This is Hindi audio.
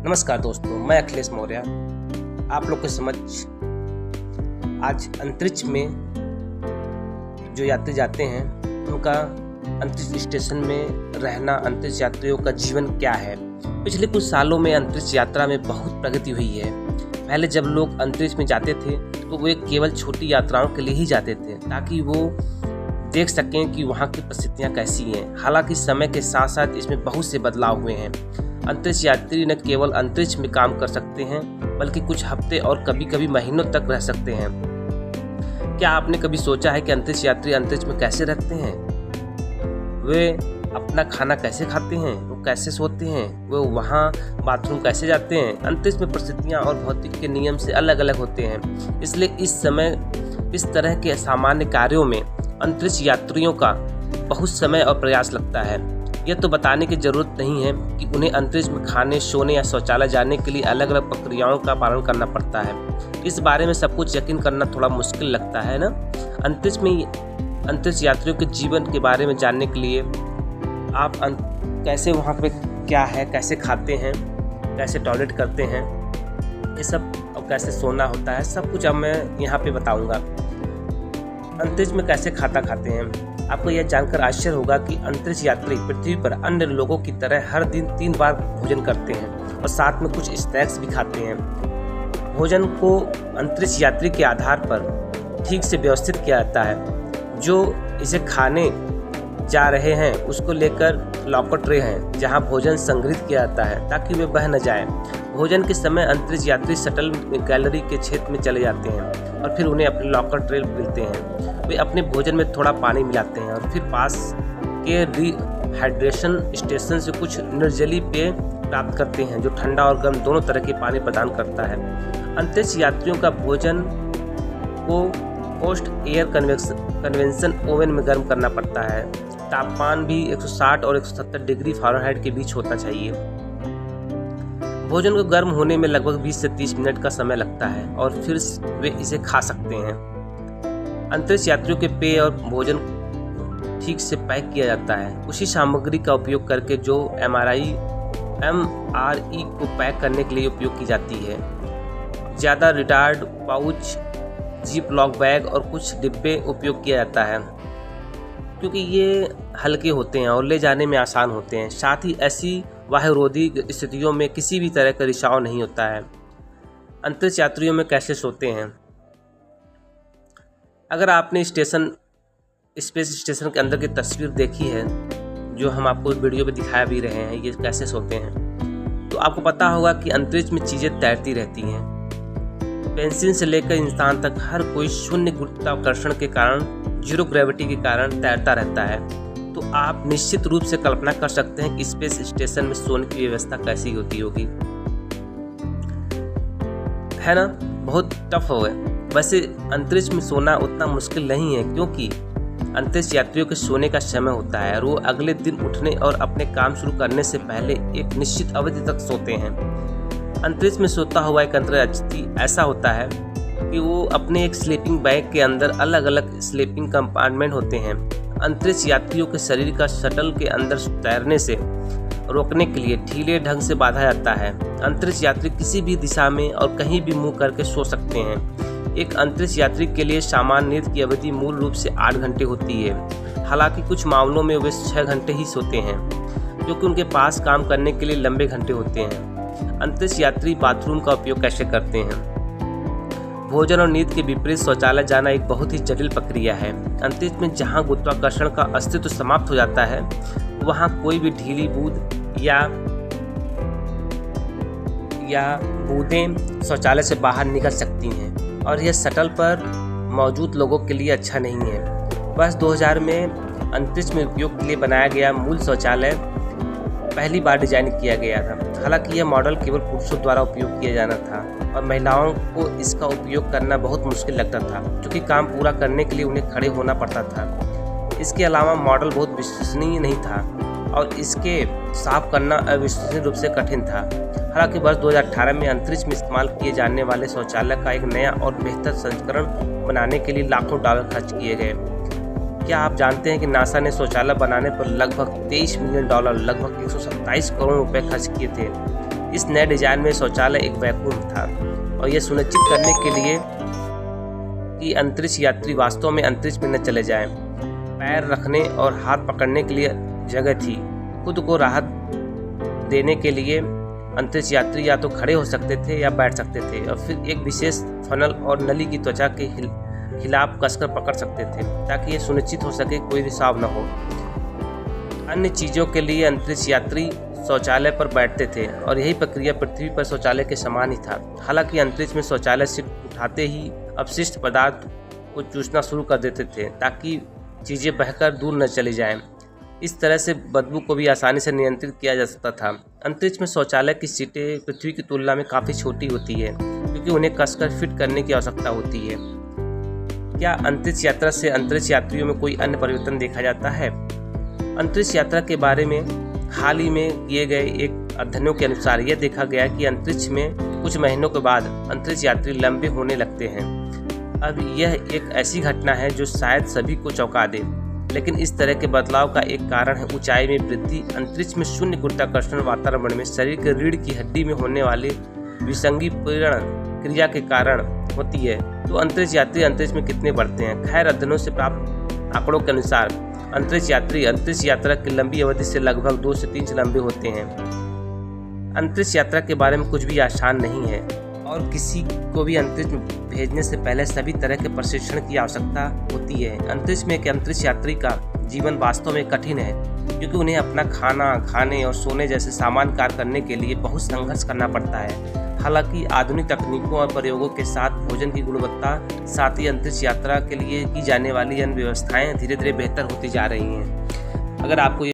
नमस्कार दोस्तों, मैं अखिलेश मौर्य आप लोग के समक्ष आज अंतरिक्ष में जो यात्री जाते हैं उनका अंतरिक्ष स्टेशन में रहना, अंतरिक्ष यात्रियों का जीवन क्या है। पिछले कुछ सालों में अंतरिक्ष यात्रा में बहुत प्रगति हुई है। पहले जब लोग अंतरिक्ष में जाते थे तो वो केवल छोटी यात्राओं के लिए ही जाते थे ताकि वो देख सकें कि वहाँ की परिस्थितियाँ कैसी हैं। हालांकि समय के साथ साथ इसमें बहुत से बदलाव हुए हैं। अंतरिक्ष यात्री न केवल अंतरिक्ष में काम कर सकते हैं बल्कि कुछ हफ्ते और कभी कभी महीनों तक रह सकते हैं। क्या आपने कभी सोचा है कि अंतरिक्ष यात्री अंतरिक्ष में कैसे रहते हैं? वे अपना खाना कैसे खाते हैं, वो कैसे सोते हैं, वो वहाँ बाथरूम कैसे जाते हैं? अंतरिक्ष में परिस्थितियाँ और भौतिक के नियम से अलग अलग होते हैं। इसलिए इस समय इस तरह के सामान्य कार्यों में अंतरिक्ष यात्रियों का बहुत समय और प्रयास लगता है। यह तो बताने की ज़रूरत नहीं है कि उन्हें अंतरिक्ष में खाने, सोने या शौचालय जाने के लिए अलग अलग प्रक्रियाओं का पालन करना पड़ता है। इस बारे में सब कुछ यकीन करना थोड़ा मुश्किल लगता है ना। अंतरिक्ष यात्रियों के जीवन के बारे में जानने के लिए आप कैसे वहाँ पे क्या है, कैसे खाते हैं, कैसे टॉयलेट करते हैं, ये सब, और कैसे सोना होता है, सब कुछ अब मैं यहाँ पे बताऊँगा। अंतरिक्ष में कैसे खाते हैं। आपको यह जानकर आश्चर्य होगा कि अंतरिक्ष यात्री पृथ्वी पर अन्य लोगों की तरह हर दिन 3 बार भोजन करते हैं और साथ में कुछ स्नैक्स भी खाते हैं। भोजन को अंतरिक्ष यात्री के आधार पर ठीक से व्यवस्थित किया जाता है। जो इसे खाने जा रहे हैं उसको लेकर लॉकर ट्रे हैं जहां भोजन संग्रहित किया जाता है ताकि वे बह न जाए। भोजन के समय अंतरिक्ष यात्री शटल गैलरी के क्षेत्र में चले जाते हैं और फिर उन्हें अपने लॉकर ट्रे मिलते हैं। वे अपने भोजन में थोड़ा पानी मिलाते हैं और फिर पास के रिहाइड्रेशन स्टेशन से कुछ निर्जलीय पेय प्राप्त करते हैं जो ठंडा और गर्म दोनों तरह के पानी प्रदान करता है। अंतरिक्ष यात्रियों का भोजन को पोस्ट एयर कन्वेंशन ओवन में गर्म करना पड़ता है। तापमान भी 160 और 170 डिग्री फ़ारेनहाइट के बीच होना चाहिए। भोजन को गर्म होने में लगभग 20 से 30 मिनट का समय लगता है और फिर वे इसे खा सकते हैं। अंतरिक्ष यात्रियों के पेय और भोजन ठीक से पैक किया जाता है उसी सामग्री का उपयोग करके जो MRE को पैक करने के लिए उपयोग की जाती है। ज़्यादा retard pouch, zip lock bag और कुछ डिब्बे उपयोग किया जाता है क्योंकि ये हल्के होते हैं और ले जाने में आसान होते हैं। साथ ही ऐसी वायुरोधी स्थितियों में किसी भी तरह का रिसाव नहीं होता है। अंतरिक्ष यात्रियों में कैसे सोते हैं। अगर आपने स्पेस स्टेशन के अंदर की तस्वीर देखी है जो हम आपको वीडियो पे दिखाया भी रहे हैं, ये कैसे सोते हैं, तो आपको पता होगा कि अंतरिक्ष में चीज़ें तैरती रहती हैं। पेंसिल से लेकर इंसान तक हर कोई शून्य गुरुत्वाकर्षण के कारण, जीरो ग्रेविटी के कारण तैरता रहता है। तो आप निश्चित रूप से कल्पना कर सकते हैं कि स्पेस स्टेशन में सोने की व्यवस्था कैसी होती होगी, है ना। बहुत टफ हो गए। वैसे अंतरिक्ष में सोना उतना मुश्किल नहीं है क्योंकि अंतरिक्ष यात्रियों के सोने का समय होता है और वो अगले दिन उठने और अपने काम शुरू करने से पहले एक निश्चित अवधि तक सोते हैं। अंतरिक्ष में सोता हुआ एक अंतरिक्ष यात्री ऐसा होता है कि वो अपने एक स्लीपिंग बैग के अंदर अलग अलग स्लीपिंग कंपार्टमेंट होते हैं। अंतरिक्ष यात्रियों के शरीर का शटल के अंदर तैरने से रोकने के लिए ढीले ढंग से बांधा जाता है। अंतरिक्ष यात्री किसी भी दिशा में और कहीं भी मुंह करके सो सकते हैं। एक अंतरिक्ष यात्री के लिए सामान्य नींद की अवधि मूल रूप से 8 घंटे होती है। हालांकि कुछ मामलों में वे 6 घंटे ही सोते हैं क्योंकि उनके पास काम करने के लिए लंबे घंटे होते हैं। अंतरिक्ष यात्री बाथरूम का उपयोग कैसे करते हैं। भोजन और नींद के विपरीत शौचालय जाना एक बहुत ही जटिल प्रक्रिया है। अंतरिक्ष में जहां गुरुत्वाकर्षण का अस्तित्व समाप्त हो जाता है वहां कोई भी ढीली बूंद या बूंदें शौचालय से बाहर निकल सकती हैं और यह शटल पर मौजूद लोगों के लिए अच्छा नहीं है। वर्ष 2000 में अंतरिक्ष में उपयोग के लिए बनाया गया मूल शौचालय पहली बार डिजाइन किया गया था। हालांकि यह मॉडल केवल पुरुषों द्वारा उपयोग किया जाना था और महिलाओं को इसका उपयोग करना बहुत मुश्किल लगता था क्योंकि काम पूरा करने के लिए उन्हें खड़े होना पड़ता था। इसके अलावा मॉडल बहुत विश्वसनीय नहीं था और इसके साफ करना अविश्वसनीय रूप से कठिन था। हालांकि वर्ष 2018 में अंतरिक्ष में इस्तेमाल किए जाने वाले शौचालय का एक नया और बेहतर संस्करण बनाने के लिए लाखों डॉलर खर्च किए गए। क्या आप जानते हैं कि नासा ने शौचालय बनाने पर लगभग $23 मिलियन, लगभग 127 करोड़ रुपए खर्च किए थे। इस नए डिजाइन में शौचालय एक वैक्यूम था और यह सुनिश्चित करने के लिए कि अंतरिक्ष यात्री वास्तव में अंतरिक्ष में न चले जाएं। पैर रखने और हाथ पकड़ने के लिए जगह थी। खुद को राहत देने के लिए अंतरिक्ष यात्री या तो खड़े हो सकते थे या बैठ सकते थे और फिर एक विशेष फनल और नली की त्वचा के खिलाफ कसकर पकड़ सकते थे ताकि ये सुनिश्चित हो सके कोई रिसाव न हो। अन्य चीज़ों के लिए अंतरिक्ष यात्री शौचालय पर बैठते थे और यही प्रक्रिया पृथ्वी पर शौचालय के समान ही था। हालांकि अंतरिक्ष में शौचालय सिर्फ उठाते ही अपशिष्ट पदार्थ को चूसना शुरू कर देते थे ताकि चीज़ें बहकर दूर न चली जाएं। इस तरह से बदबू को भी आसानी से नियंत्रित किया जा सकता था। अंतरिक्ष में शौचालय की सीटें पृथ्वी की तुलना में काफ़ी छोटी होती है क्योंकि उन्हें कसकर फिट करने की आवश्यकता होती है। क्या अंतरिक्ष यात्रा से अंतरिक्ष यात्रियों में कोई अन्य परिवर्तन देखा जाता है? अंतरिक्ष यात्रा के बारे में हाल ही में किए गए एक अध्ययनों के अनुसार यह देखा गया कि अंतरिक्ष में कुछ महीनों के बाद अंतरिक्ष यात्री लंबे होने लगते हैं। अब यह एक ऐसी घटना है जो शायद सभी को चौंका दे, लेकिन इस तरह के बदलाव का एक कारण है ऊंचाई में वृद्धि। अंतरिक्ष में शून्य गुरुत्वाकर्षण वातावरण में शरीर के रीढ़ की हड्डी में होने वाली विसंगीकरण क्रिया के कारण होती है। तो अंतरिक्ष यात्री अंतरिक्ष में कितने बढ़ते हैं? खैर, अध्ययनों से प्राप्त आंकड़ों के अनुसार अंतरिक्ष यात्री अंतरिक्ष यात्रा की लंबी अवधि से लगभग 2 से 3 लंबे होते हैं। अंतरिक्ष यात्रा के बारे में कुछ भी आसान नहीं है और किसी को भी अंतरिक्ष में भेजने से पहले सभी तरह के प्रशिक्षण की आवश्यकता होती है। अंतरिक्ष में एक अंतरिक्ष यात्री का जीवन वास्तव में कठिन है क्योंकि उन्हें अपना खाना, खाने और सोने जैसे सामान्य कार्य करने के लिए बहुत संघर्ष करना पड़ता है। हालांकि आधुनिक तकनीकों और प्रयोगों के साथ भोजन की गुणवत्ता, साथ ही अंतरिक्ष यात्रा के लिए की जाने वाली अन्य व्यवस्थाएं धीरे धीरे बेहतर होती जा रही हैं। अगर आपको